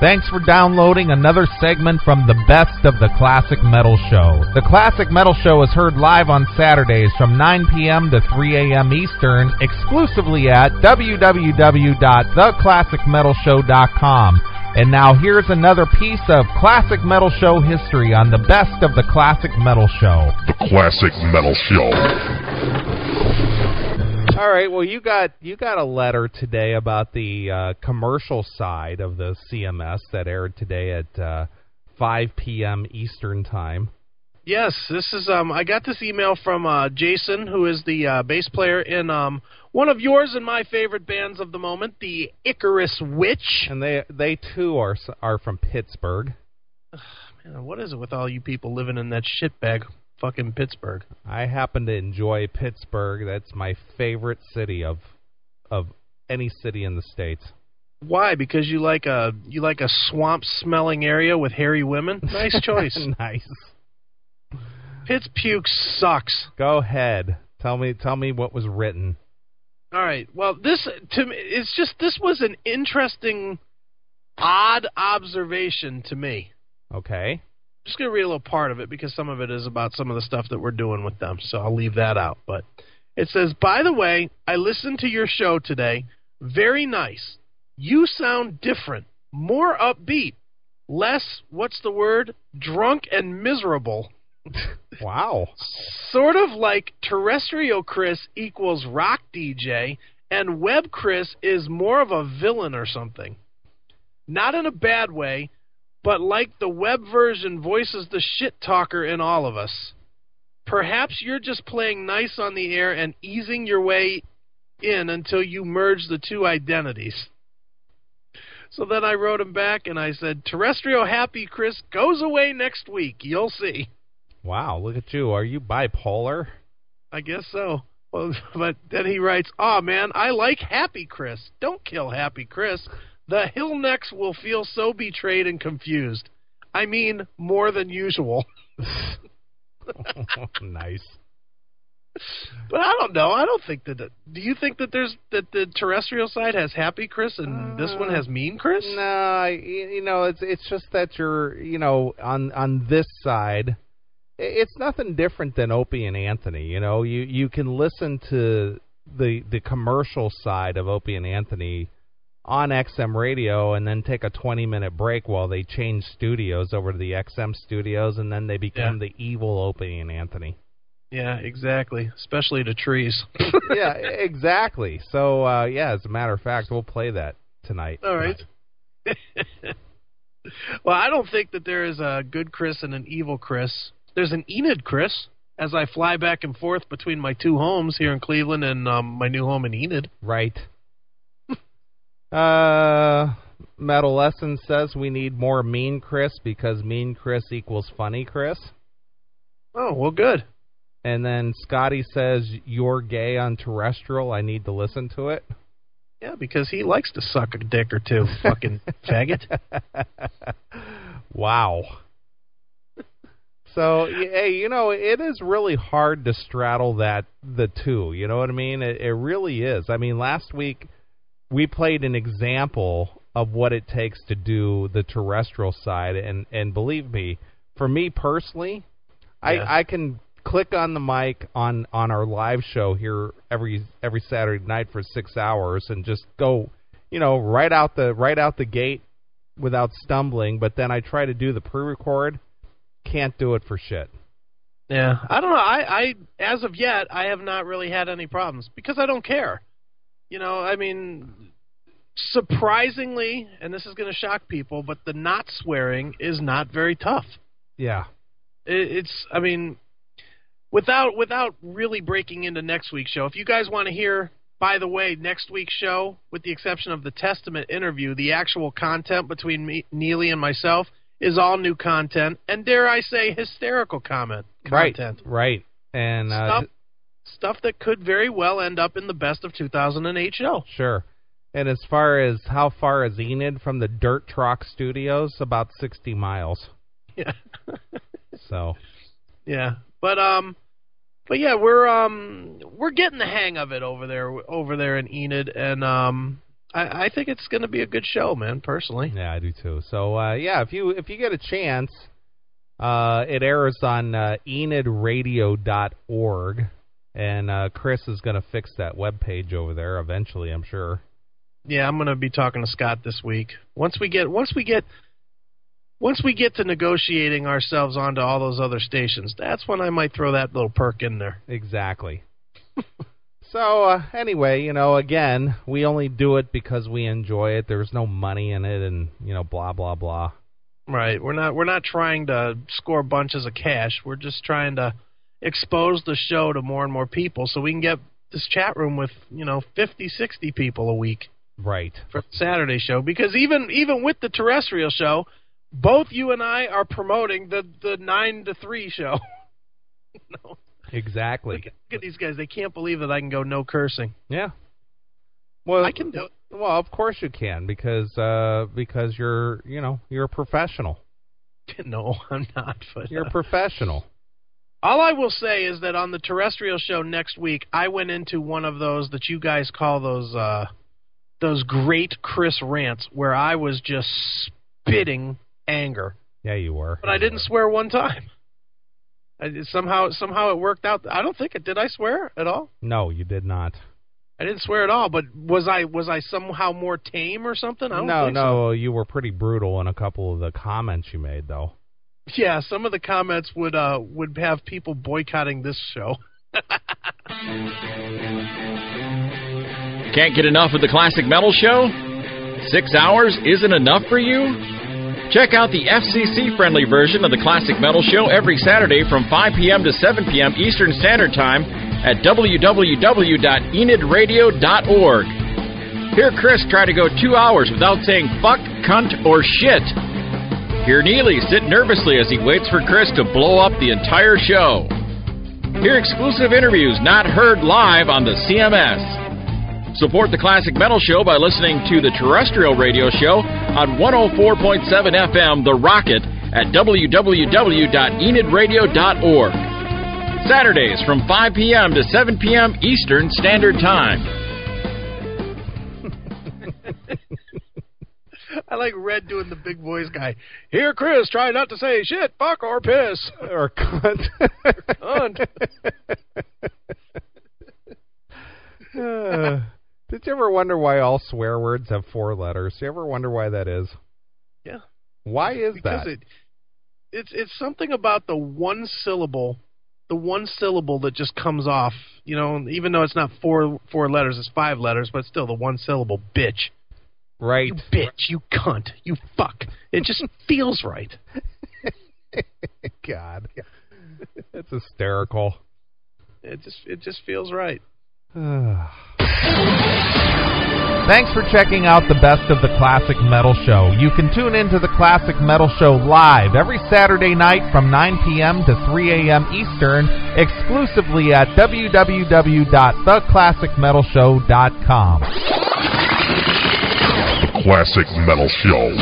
Thanks for downloading another segment from the Best of the Classic Metal Show. The Classic Metal Show is heard live on Saturdays from 9 p.m. to 3 a.m. Eastern, exclusively at www.theclassicmetalshow.com. And now here's another piece of Classic Metal Show history on the Best of the Classic Metal Show. The Classic Metal Show. All right, well, you got a letter today about the commercial side of the CMS that aired today at 5 p.m. Eastern Time. Yes, this is. I got this email from Jason, who is the bass player in one of yours and my favorite bands of the moment, the Icarus Witch. And they too are from Pittsburgh. Man, what is it with all you people living in that shitbag fucking Pittsburgh? I happen to enjoy Pittsburgh. That's my favorite city of any city in the States. Why? Because you like a swamp-smelling area with hairy women? Nice choice. Nice. Pitts puke sucks. Go ahead. Tell me what was written. All right. Well, this was an interesting, odd observation to me. Okay. I'm just going to read a little part of it because some of it is about some of the stuff that we're doing with them, so I'll leave that out. But it says, by the way, I listened to your show today. Very nice. You sound different, more upbeat, less, what's the word, drunk and miserable. Wow. Sort of like Terrestrial Chris equals rock DJ, and Web Chris is more of a villain or something. Not in a bad way, but like the web version voices the shit talker in all of us. Perhaps you're just playing nice on the air and easing your way in until you merge the two identities. So then I wrote him back and I said, Terrestrial Happy Chris goes away next week. You'll see. Wow, look at you. Are you bipolar? I guess so. Well, but then he writes, "Aw, man, I like Happy Chris. Don't kill Happy Chris. The Hillnecks will feel so betrayed and confused. I mean, more than usual." Nice. But I don't know. I don't think that. Do you think that the terrestrial side has Happy Chris and this one has Mean Chris? No, it's just that you're, on this side. It's nothing different than Opie and Anthony. You can listen to the commercial side of Opie and Anthony on XM radio and then take a 20-minute break while they change studios over to the XM studios, and then they become the evil Opie and Anthony. Yeah, exactly. Especially the trees. Yeah, exactly. So, as a matter of fact, we'll play that tonight. All right. Well, I don't think that there is a good Chris and an evil Chris. There's an Enid Chris, as I fly back and forth between my two homes here in Cleveland and my new home in Enid. Right. Metal Lesson says we need more Mean Chris because Mean Chris equals Funny Chris. Oh, well, good. And then Scotty says, you're gay on terrestrial. I need to listen to it. Yeah, because he likes to suck a dick or two, fucking faggot. Wow. So, hey, it is really hard to straddle the two. You know what I mean? It really is. I mean, last week we played an example of what it takes to do the terrestrial side, and believe me, for me personally, yeah. I can click on the mic on our live show here every Saturday night for 6 hours and just go, right out the gate without stumbling. But then I try to do the pre-record, can't do it for shit. Yeah, I don't know. I as of yet, I have not really had any problems because I don't care. I mean, surprisingly, and this is going to shock people, but the not swearing is not very tough. Yeah, I mean, without really breaking into next week's show, if you guys want to hear, by the way, next week's show, with the exception of the Testament interview, the actual content between Neely and myself is all new content, and dare I say, hysterical content. Right. And stuff that could very well end up in the Best of 2008 show. Sure. And as far as how far is Enid from the Dirt Truck Studios, about 60 miles. Yeah. So. Yeah, but yeah, we're getting the hang of it over there in Enid, and I think it's going to be a good show, man, personally. Yeah, I do too. So, if you get a chance, it airs on enidradio.org, and Chris is going to fix that webpage over there eventually, I'm sure. Yeah, I'm going to be talking to Scott this week. Once we get to negotiating ourselves onto all those other stations, that's when I might throw that little perk in there. Exactly. So, anyway, again, we only do it because we enjoy it. There's no money in it and, blah, blah, blah. Right. We're not trying to score bunches of cash. We're just trying to expose the show to more and more people so we can get this chat room with, 50, 60 people a week. Right. For the Saturday show. Because even with the terrestrial show, both you and I are promoting the 9 to 3 show. No. Exactly. Look at these guys. They can't believe that I can go no cursing. Yeah. Well, I can do it. Well, of course you can because you're a professional. No, I'm not. But you're a professional. All I will say is that on the terrestrial show next week, I went into one of those that you guys call those great Chris rants, where I was just spitting anger. Yeah, you were. But I didn't swear one time. Somehow it worked out. I don't think it did. I swear at all? No, you did not. I didn't swear at all. But was I somehow more tame or something? I don't think so. You were pretty brutal in a couple of the comments you made, though. Yeah, some of the comments would have people boycotting this show. Can't get enough of the Classic Metal Show? 6 hours isn't enough for you? Check out the FCC-friendly version of the Classic Metal Show every Saturday from 5 p.m. to 7 p.m. Eastern Standard Time at www.enidradio.org. Hear Chris try to go 2 hours without saying fuck, cunt, or shit. Hear Neely sit nervously as he waits for Chris to blow up the entire show. Hear exclusive interviews not heard live on the CMS. Support the Classic Metal Show by listening to the terrestrial radio show on 104.7 FM The Rocket at www.enidradio.org. Saturdays from 5 p.m. to 7 p.m. Eastern Standard Time. I like Red doing the big voice guy. Here, Chris, try not to say shit, fuck, or piss. Or cunt. Cunt. Did you ever wonder why all swear words have 4 letters? Do you ever wonder why that is? Yeah. Why is because that? It's something about the one syllable that just comes off, even though it's not 4 letters, it's 5 letters, but still the one syllable, bitch. Right. You bitch, you cunt, you fuck. It just feels right. God. It's hysterical. It just feels right. Thanks for checking out the Best of the Classic Metal Show. You can tune into the Classic Metal Show live every Saturday night from 9 p.m. to 3 a.m. Eastern, exclusively at www.theclassicmetalshow.com. The Classic Metal Show.